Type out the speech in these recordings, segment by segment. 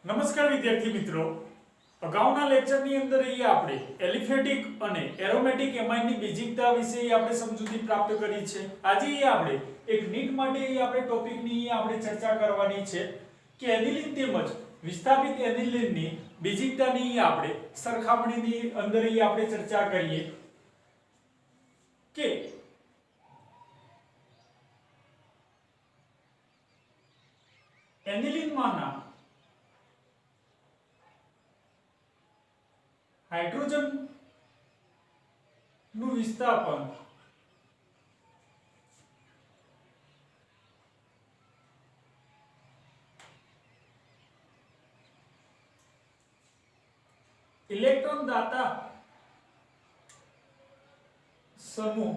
નમસ્કાર વિદ્યાર્થી મિત્રો, અગાઉના લેક્ચરની અંદર આપણે એલિફેટિક અને એરોમેટિક એમાઇનની બીજકતા વિશે આપણે સમજૂતી પ્રાપ્ત કરી છે. આજે આપણે એક નીટ માટે આપણે ટોપિકની આપણે ચર્ચા કરવાની છે કે એનિલિન તેમજ વિસ્થાપિત એનિલિનની બીજકતાની આપણે સરખામણીની અંદર આપણે ચર્ચા કરીએ કે એનિલિનમાંના हाइड्रोजन નું વિસ્થાપન ઇલેક્ટ્રોન દાતા સમૂહ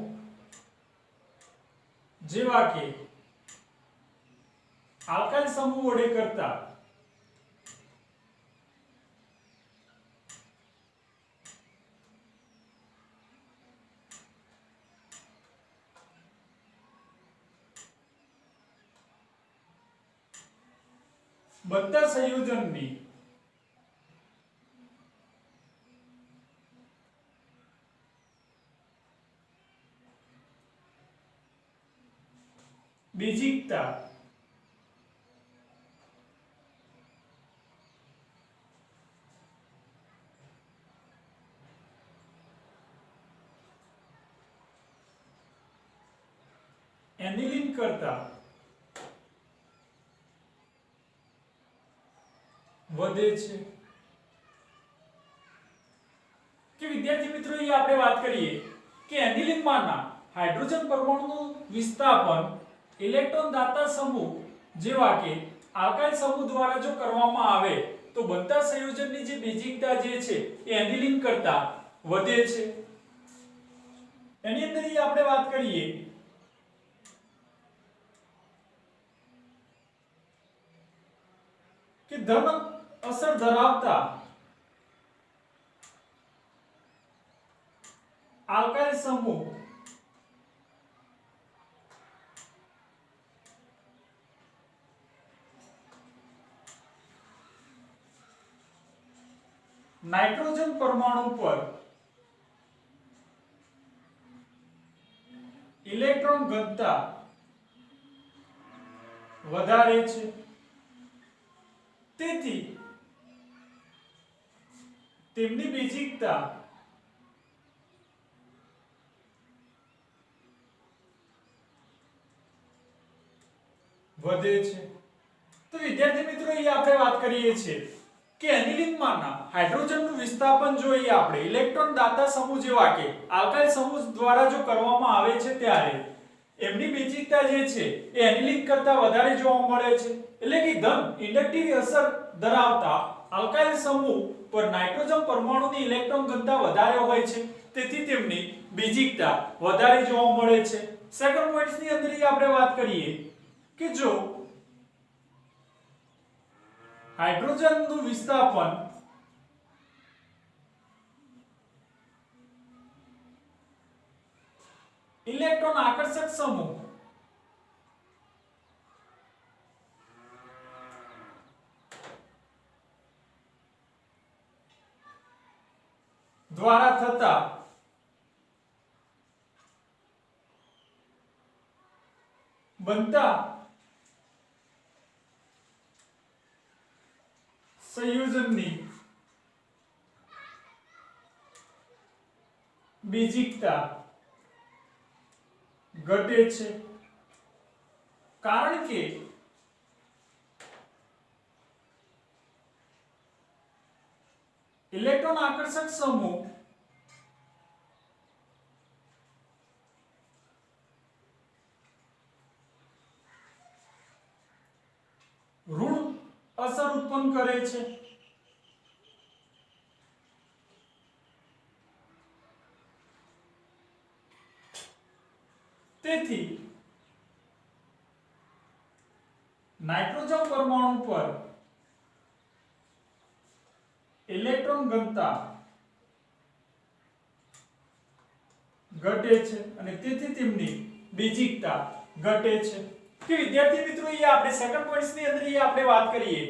જેવા કે આલ્કાઇલ સમૂહ વડે કરતા બધા સંયોજનની બીજકતા એનિલિન કરતા વધે છે. કે વિદ્યાર્થી મિત્રો, અહીં આપણે વાત કરીએ કે એનિલિનમાંના હાઇડ્રોજન પરમાણુનું વિસ્થાપન ઇલેક્ટ્રોન દાતા સમૂહ જેવા કે આલ્કાઇલ સમૂહ દ્વારા જો કરવામાં આવે તો બનતા સંયોજનની જે બીજકતા જે છે એ એનિલિન કરતા વધે છે. એની અંદર આપણે વાત કરીએ કે ધન અસર ધરાવતા આલ્કાઇલ સમૂહ નાઇટ્રોજન પરમાણુ પર ઇલેક્ટ્રોન ઘનતા વધારે છે. તેથી તેમની બીજકતા વધે છે. તો વિદ્યાર્થી મિત્રો, અહીં આપણે વાત કરીએ છીએ કે એનિલિનમાંના હાઇડ્રોજનનું વિસ્થાપન જોઈએ આપણે ઇલેક્ટ્રોન દાતા સમૂહ જેવા કે આલ્કાઇલ સમૂહ દ્વારા જો કરવામાં આવે છે ત્યારે એમની બીજકતા જે છે એ એનિલિન કરતા વધારે જોવા મળે છે. એટલે કે ધન ઇન્ડક્ટિવ અસર ધરાવતા આલ્કાઇલ સમૂહ પર નાઇટ્રોજન પરમાણુની ઇલેક્ટ્રોન ઘનતા વધારે હોય છે, તેથી તેમની બીજકતા વધારે જોવા મળે છે. સેકન્ડ પોઈન્ટની અંદર આપણે વાત કરીએ કે જો હાઇડ્રોજનનું વિસ્થાપન ઇલેક્ટ્રોન આકર્ષક સમૂહ દ્વારા થતા બનતા સંયોજનની બીજકતા ઘટે છે. કારણ કે ઇલેક્ટ્રોન આકર્ષક સમૂહ ઋણ અસર ઉત્પન્ન કરે છે. તેથી નાઇટ્રોજન પરમાણુ પર ઇલેક્ટ્રોન ઘનતા ઘટે છે અને તેથી તેમની બીજકતા ઘટે છે. કે વિદ્યાર્થી મિત્રો, એ આપણે સેકન્ડ પોઈન્ટ્સ ની અંદર આપણે વાત કરીએ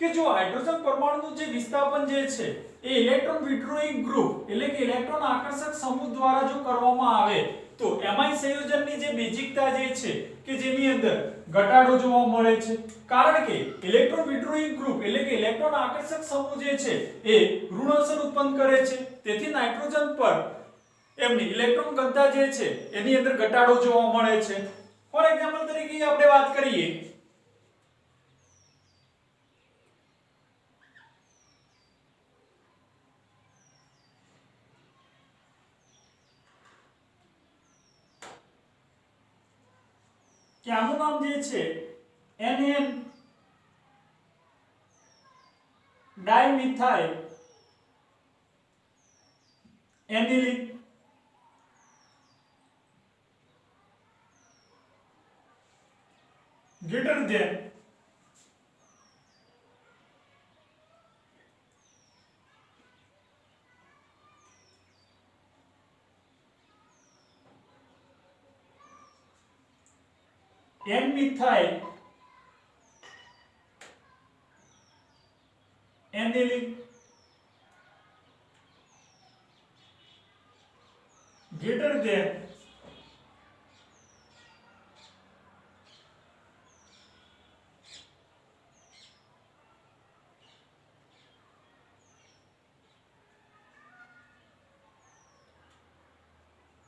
કે જો હાઇડ્રોજન પરમાણુનું જે વિસ્થાપન જે છે એ ઇલેક્ટ્રોન વિથડ્રોઈંગ ગ્રુપ એટલે કે ઇલેક્ટ્રોન આકર્ષક સમૂહ દ્વારા જો કરવામાં આવે તો એમાઇન સંયોજનની જે બેઝિકતા જે છે કે જેની અંદર ઘટાડો જોવા મળે છે, કારણ કે ઇલેક્ટ્રોન વિથડ્રોઈંગ ગ્રુપ એટલે કે ઇલેક્ટ્રોન આકર્ષક સમૂહ જે છે એ ઋણ અસર ઉત્પન્ન કરે છે, તેથી નાઇટ્રોજન પર એમની ઇલેક્ટ્રોન ઘનતા જે છે એની અંદર ઘટાડો જોવા મળે છે. ફોર એક્ઝામ્પલ તરીકે આપણે વાત કરીએ કે આનું નામ જે છે NN dimethyl aniline greater than N-methyl aniline greater than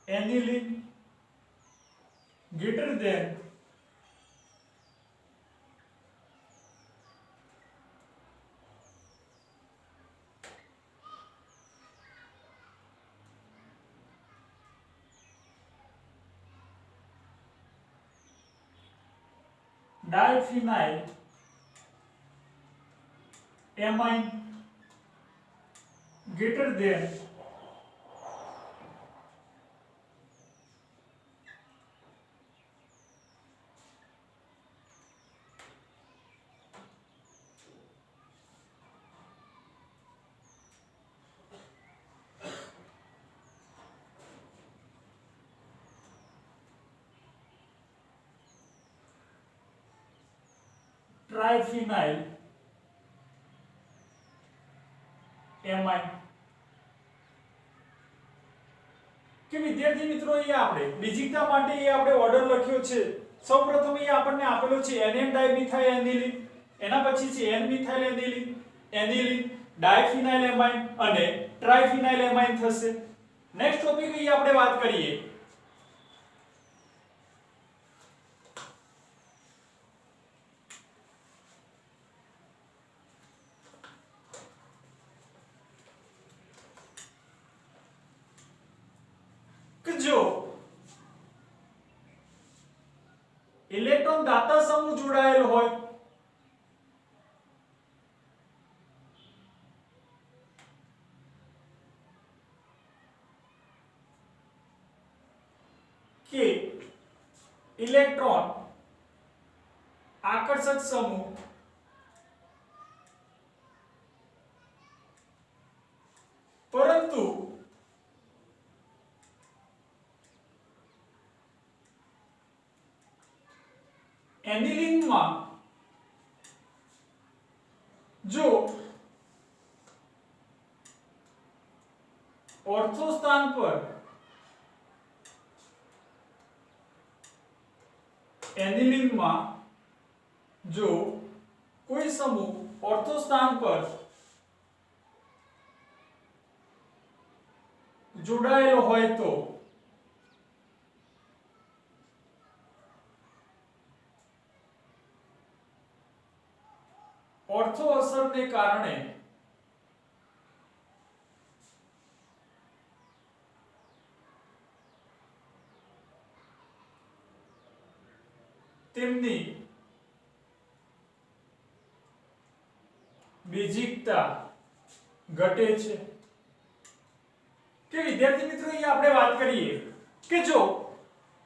aniline greater than diphenyl amine greater than triphenyl amine. કે વિદ્યાર્થી મિત્રો અહીંયા આપણે બેઝિકતા માટે એ આપણે ઓર્ડર લખ્યો છે. સૌપ્રથમ અહીંયા આપણને આપેલો છે NN ડાઇમિથાઇલ એનિલિન, એના પછી છે N methyl aniline, aniline, diphenyl amine અને ટ્રાઇફિનાઇલ એમાઇન થશે. નેક્સ્ટ ટોપિક અહીંયા આપણે વાત કરીએ કે જો ઇલેક્ટ્રોન દાતા સમૂહ જોડાયેલ હોય કે ઇલેક્ટ્રોન આકર્ષક સમૂહ પરંતુ એનિલિનમાં જો ઓર્થો સ્થાન પર એનિલિનમાં જો કોઈ સમૂહ ઓર્થો સ્થાન પર જોડાયેલો હોય તો ઓર્થો અસરને કારણે તેમની બેઝિકતા ઘટે છે. કે વિદ્યાર્થી મિત્રો અહીંયા આપણે વાત કરીએ કે જો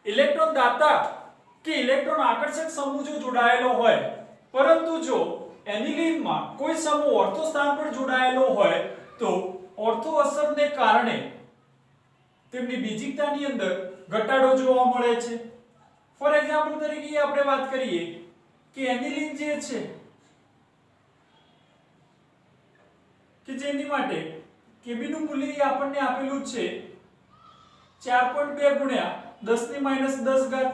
ઇલેક્ટ્રોન દાતા કે ઇલેક્ટ્રોન આકર્ષક સમૂહ જો જોડાયેલો હોય પરંતુ જો એનિલિનમાં કોઈ સમૂહ ઓર્થો સ્થાન પર જોડાયેલો હોય તો ઓર્થો અસરને કારણે તેમની બેઝિકતાની અંદર ઘટાડો જોવા મળે છે. ફોર એક્ઝામ્પલ તરીકે આપણે વાત કરીએ કે એનિલિન જે છે એની માટે Kb નું મૂલ્ય એ આપણને આપેલું છે 4.2 ગુણ્યા 10 ની -10 ઘાત.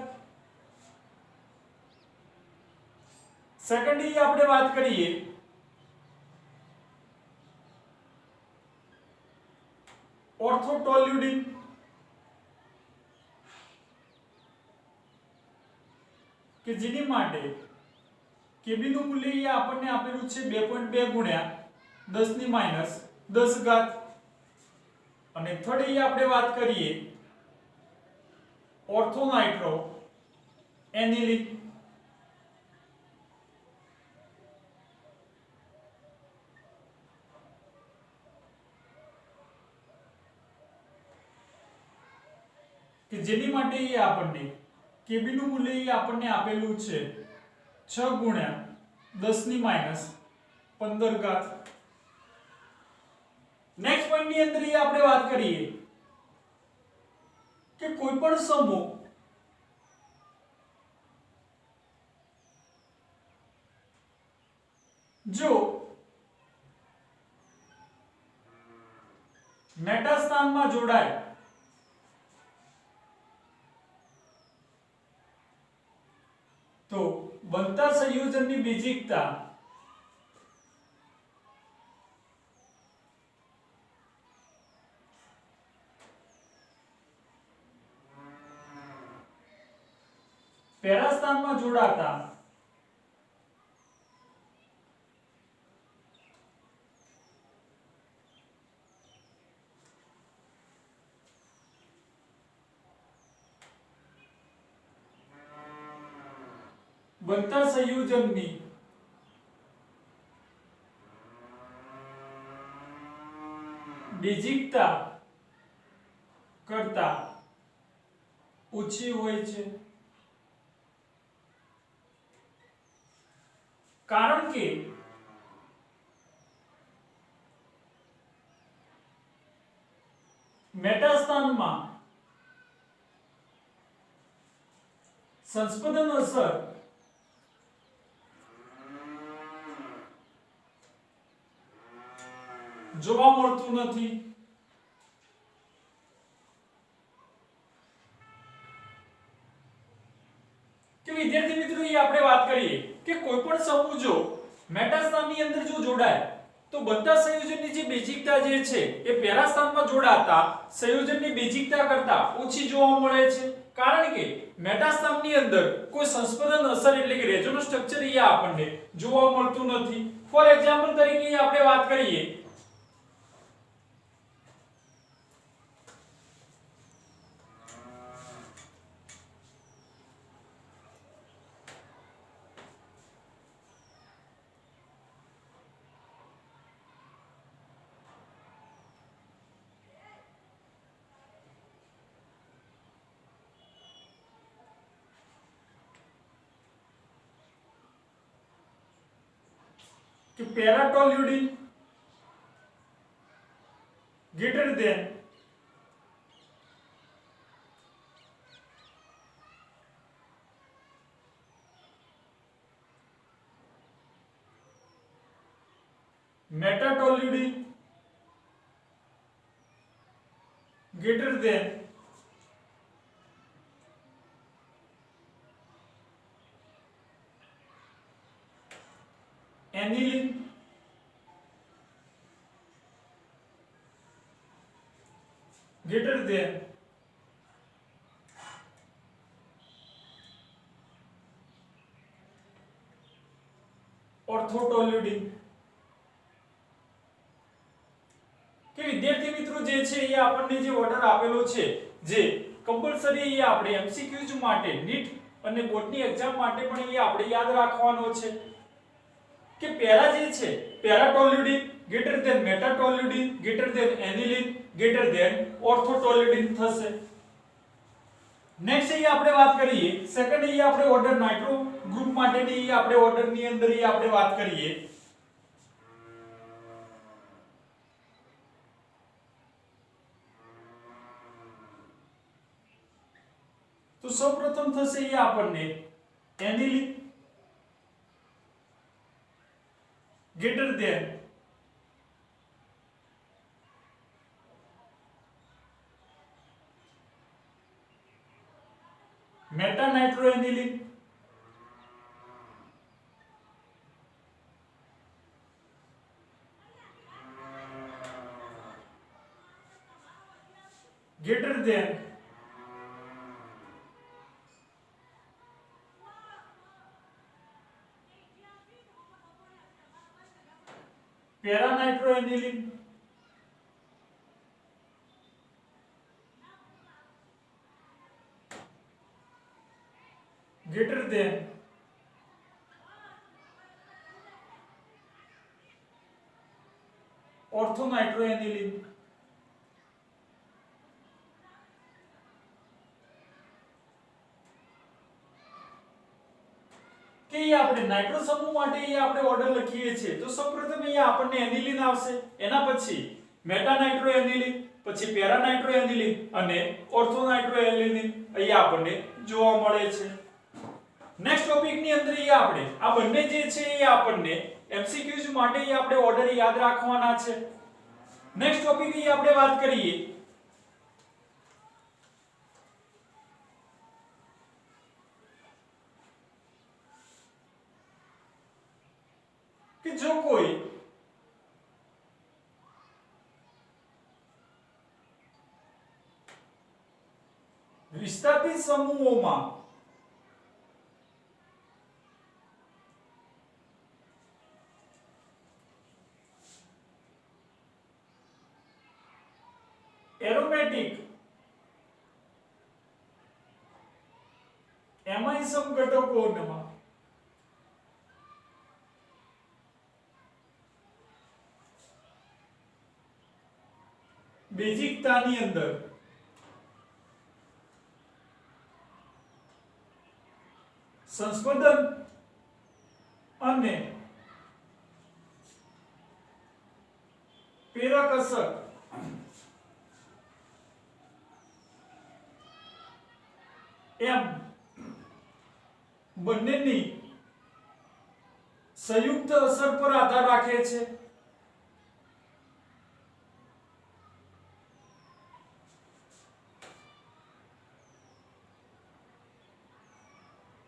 સેકન્ડ એ આપણે વાત કરીએ ઓર્થોટોલ્યુડિન, કે જેની માટે Kb નું મૂલ્ય એ આપણને આપેલું છે 2.2 ગુણ્યા 10 ની -10 ઘાત. અને થર્ડ એ આપણે વાત કરીએ ઓર્થોનાઇટ્રો એનિલિન, કે જેની માટે એ આપણને Kb નું મૂલ્ય એ આપણને આપેલું છે 6 ગુણ્યા 10 ની -15 ઘાત. નેક્સ્ટ પોઈન્ટ ની અંદર એ આપણે વાત કરીએ કે કોઈ પણ સમૂહ જો મેટા સ્થાનમાં જોડાય તો બનતા સંયોજનની બીજીકતા પેરા સ્થાનમાં જોડાતા બનતા સંયોજનની બીજીકતા કરતા ઓછી હોય છે. કારણ કે મેટા સ્થાનમાં સંસ્પંદન અસર જોવા મળતું નથી. કે વિદ્યાર્થી મિત્રો એ આપણે વાત કરીએ કે કોઈ પણ સમૂહ જો મેટા સ્થાનની અંદર જો જોડાય તો બનતા સંયોજનની જે બેઝિકતા જે છે એ પેરા સ્થાનમાં જોડાતા સંયોજનની બેઝિકતા કરતા ઓછી જોવા મળે છે. કારણ કે મેટા સ્થાનની અંદર કોઈ સંસ્પંદન અસર એટલે કે રેઝોનન્સ સ્ટ્રક્ચર એ આપણને જોવા મળતું નથી. ફોર એક્ઝામ્પલ તરીકે આપણે વાત કરીએ कि पैराटोल्यूडिन greater than मेटाटोल्यूडिन greater than aniline greater than ઓર્થોટોલ્યુડિન. કે વિદ્યાર્થી મિત્રો જે છે એ આપણને જે ઓર્ડર આપેલો છે જે કમ્પલસરી એ આપણે એમસીક્યુઝ માટે નીટ અને બોર્ડની એક્ઝામ માટે પણ એ આપણે યાદ રાખવાનો છે કે પેરા જે છે પેરાટોલ્યુડિન greater than મેટાટોલ્યુડિન greater than aniline greater than ઓર્થોટોલ્યુડિન થશે. નેક્સ્ટ એ આપણે વાત કરીએ સેકન્ડ એ આપણે ઓર્ડર નાઇટ્રો ગ્રુપ માટેની એ આપણે ઓર્ડર ની અંદર એ આપણે વાત કરીએ તો સૌપ્રથમ થશે એ આપણને aniline greater than meta nitroaniline, greater than para nitroanilin, greater than orthonitroanilin. કે એ આપણે નાઇટ્રો સમૂહ માટે એ આપણે ઓર્ડર લખીએ છીએ તો સૌપ્રથમ અહીંયા આપણને એનિલિન આવશે, એના પછી મેટા નાઇટ્રોએનિલિન, પછી પેરા નાઇટ્રોએનિલિન અને ઓર્થો નાઇટ્રોએનિલિન અહીંયા આપણને જોવા મળે છે. નેક્સ્ટ ટોપિક ની અંદર એ આપણે આ બંને જે છે એ આપણને એમસીક્યુઝ માટે એ આપણે ઓર્ડર યાદ રાખવાના છે. નેક્સ્ટ ટોપિક ની આપણે વાત કરીએ કે જો કોઈ વિસ્થાપિત સમૂહોમાં એરોમેટિક એમાઇન સમઘટકોમાં બેઝિકતાની અંદર સંસ્પંદન અને પ્રેરક અસર એમ બંનેની સંયુક્ત અસર પર આધાર રાખે છે.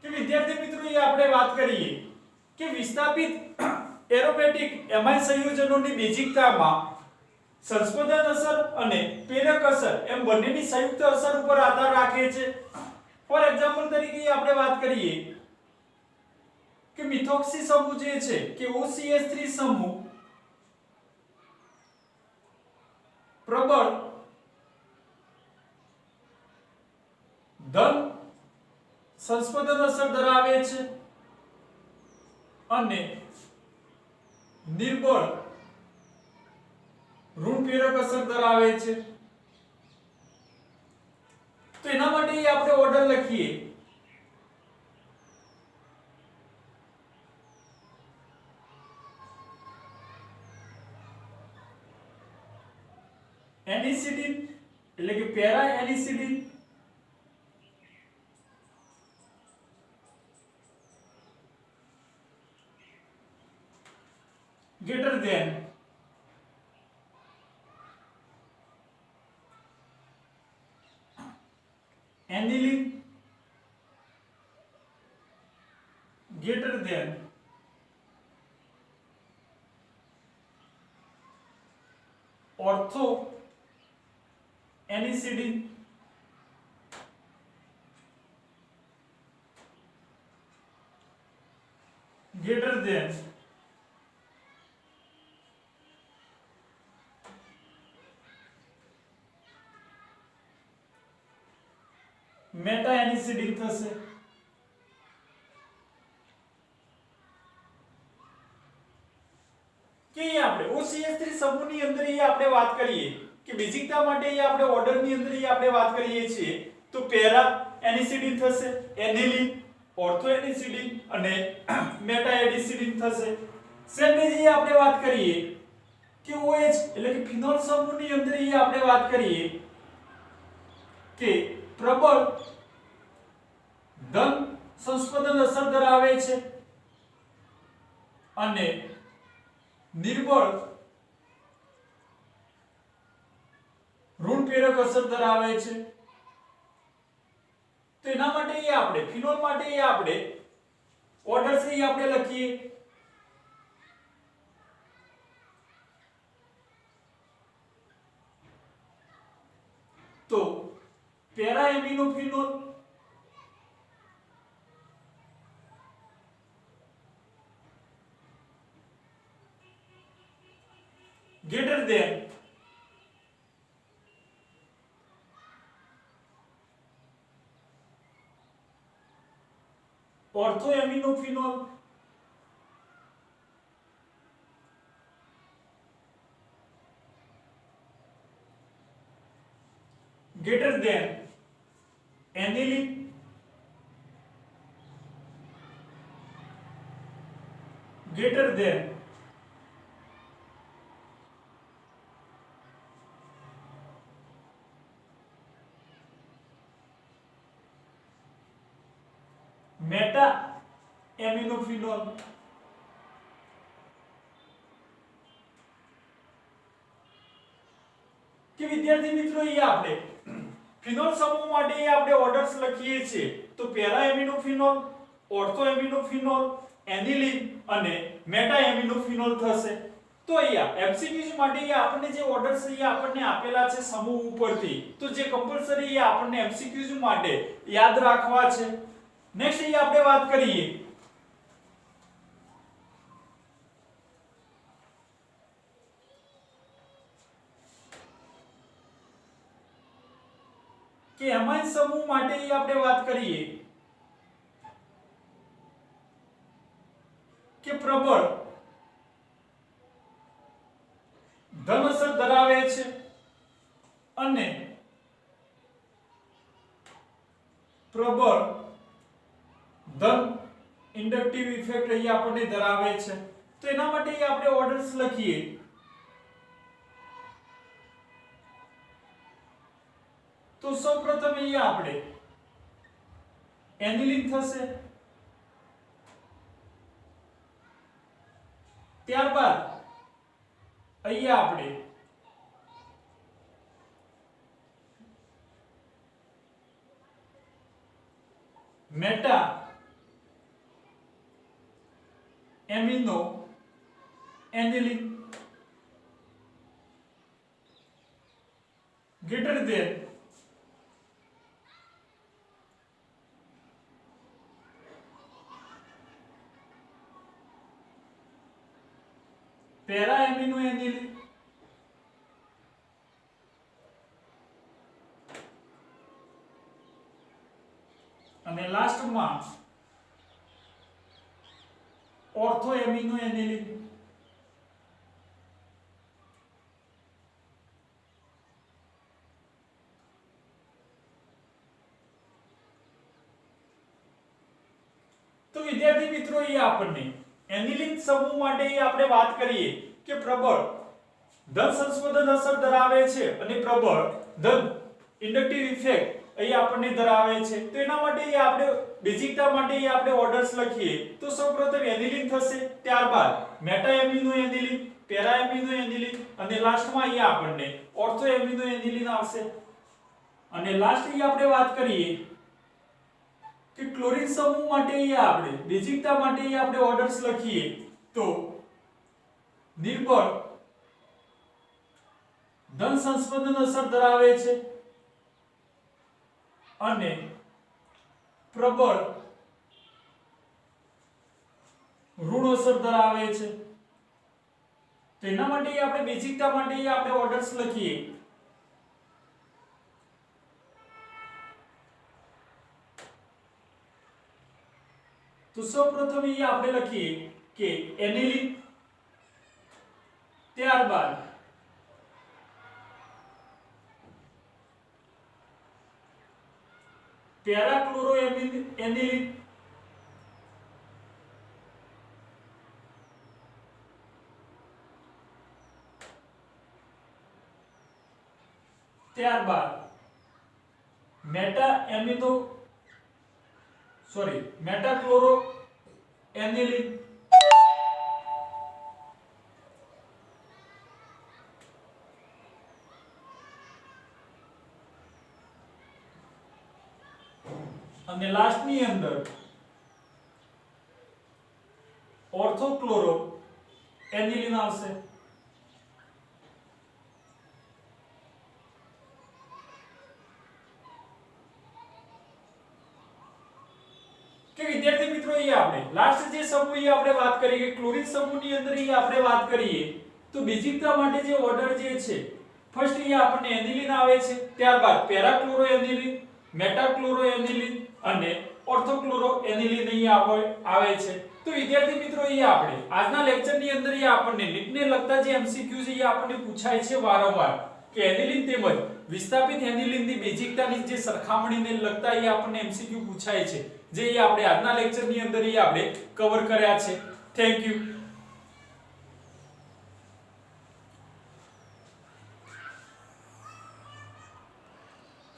વિદ્યાર્થી મિત્રો એ આપણે વાત કરીએ કે વિસ્થાપિત એરોમેટિક એમાઇન સંયોજનોની બેઝિકતામાં સંસ્પંદન અસર અને પ્રેરક અસર એમ બંનેની સંયુક્ત અસર ઉપર આધાર રાખે છે. ફોર એક્ઝામ્પલ તરીકે આપણે વાત કરીએ કે મિથોક્સી સમૂહ જે છે કે OCH3 સમૂહ પ્રબળ ધન સંસ્પંદન અસર ધરાવે છે અને નિર્બળ ઋણ પ્રેરક અસર ધરાવે છે. તો એના માટે આપણે ઓર્ડર લખીએ એનિસિડિન એટલે કે para anisidine, greater than aniline, greater than ortho anisidin, greater than meta anisidine થશે. કે આપણે OCH3 સમૂહની અંદર આપણે વાત કરીએ કે બેઝિકતા માટે આપણે ઓર્ડરની અંદર આપણે વાત કરીએ છીએ તો પેરા એનિસિડિન થશે, એનિલિન, ઓર્થો એનિસિડિન અને મેટા એનિસિડિન થશે. સેમ જે આપણે વાત કરીએ કે OH એટલે કે ફિનોલ સમૂહની અંદર આપણે વાત કરીએ કે પ્રબળ ધન સંસ્પંદન અસર ધરાવે છે અને નિર્બળ ઋણ પ્રેરક અસર ધરાવે છે. તો તો એના માટે એ આપણે ફિનોલ માટે એ આપણે ઓર્ડર્સ એ આપણે લખીએ તો para amino phenol greater than ortho amino phenol greater than aniline greater than meta aminophenol કે વિદ્યાર્થી મિત્રો એ આપણે ફિનોલ સમૂહ માટે એ આપણે ઓર્ડર્સ લખીએ છીએ તો પેરા એમિનોફિનોલ ઓર્થો એમિનોફિનોલ એનિલિન અને મેટા એમિનોફિનોલ થશે તો અહીંયા એમસીક્યુઝ માટે એ આપણને જે ઓર્ડર્સ અહીંયા આપણને આપેલા છે સમૂહ ઉપરથી તો જે કમ્પલસરી એ આપણને એમસીક્યુઝ માટે યાદ રાખવા છે નેક્સ્ટ અહીં આપણે વાત કરીએ કે એમાઇન સમૂહ માટે અહીં આપણે વાત કરીએ કે પ્રબળ ધન અસર ધરાવે છે અને પ્રબળ ધન ઇન્ડક્ટિવ ઇફેક્ટ અહીં આપણને ધરાવે છે તો એના માટે આપણે ઓર્ડર્સ લખીએ તો સૌપ્રથમ અહીં આપણે એનિલિન થશે ત્યારબાદ અહીં આપણે meta amino aniline greater than para amino aniline અને લાસ્ટમાં ऑर्थो एमिनो एनिलिन तो विद्यार्थी मित्रों ये આપણને એનિલિન સમૂહ માટે આપણે વાત કરીએ કે પ્રબળ ધન સંશોધન અસર ધરાવે છે અને પ્રબળ ધન ઇન્ડક્ટિવ ઇફેક્ટ અહીં આપણને ધરાવે છે તો એના માટે આપણે બેઝિકતા માટે આપણે ઓર્ડર્સ લખીએ તો સૌપ્રથમ એનિલિન થશે ત્યારબાદ meta amino aniline para amino aniline અને લાસ્ટમાં અહીં આપણને ઓર્થો એમિનો એનિલિન આવશે અને લાસ્ટ અહીં આપણે વાત કરીએ કે ક્લોરીન સમૂહ માટે અહીં આપણે બેઝિકતા માટે આપણે ઓર્ડર્સ લખીએ તો નિર્બળ ધન સંશોધન અસર ધરાવે છે અને પ્રબળ ઋણ અસર ધરાવે છે તેના માટે આપણે બેઝિકતા માટે આપણે ઓર્ડર્સ લખીએ તો સૌપ્રથમ અહીં આપણે લખીએ કે એનિલિન ત્યારબાદ પેરા ક્લોરો એનિલિન ત્યારબાદ મેટા ક્લોરો એનિલિન અને લાસ્ટની અંદર ઓર્થોક્લોરો એનિલિન આવશે. કે વિદ્યાર્થી મિત્રો અહીંયા આપણે લાસ્ટ જે સમૂહ આપણે વાત કરીએ કે ક્લોરીન સમૂહની અંદર આપણે વાત કરીએ તો બેઝિકતા માટે જે ઓર્ડર જે છે ફર્સ્ટ અહીંયા આપણને એનિલિન આવે છે, ત્યારબાદ પેરાક્લોરો એનિલિન, મેટાક્લોરો એનિલિન અને ઓર્થોક્લોરો એનિલિન અહીંયા આવે છે. તો વિદ્યાર્થી મિત્રો અહીંયા આપણે આજના લેક્ચરની અંદર આપણને નીટને લગતા જે એમસીક્યુઝ આપણને પૂછાય છે વારંવાર કે એનિલિન તેમજ વિસ્થાપિત એનિલિનની બેઝિકતાની જે સરખામણીને લગતા આપણને એમસીક્યુ પૂછાય છે, જે આપણે આજના લેક્ચરની અંદર આપણે કવર કર્યા છે. Thank you.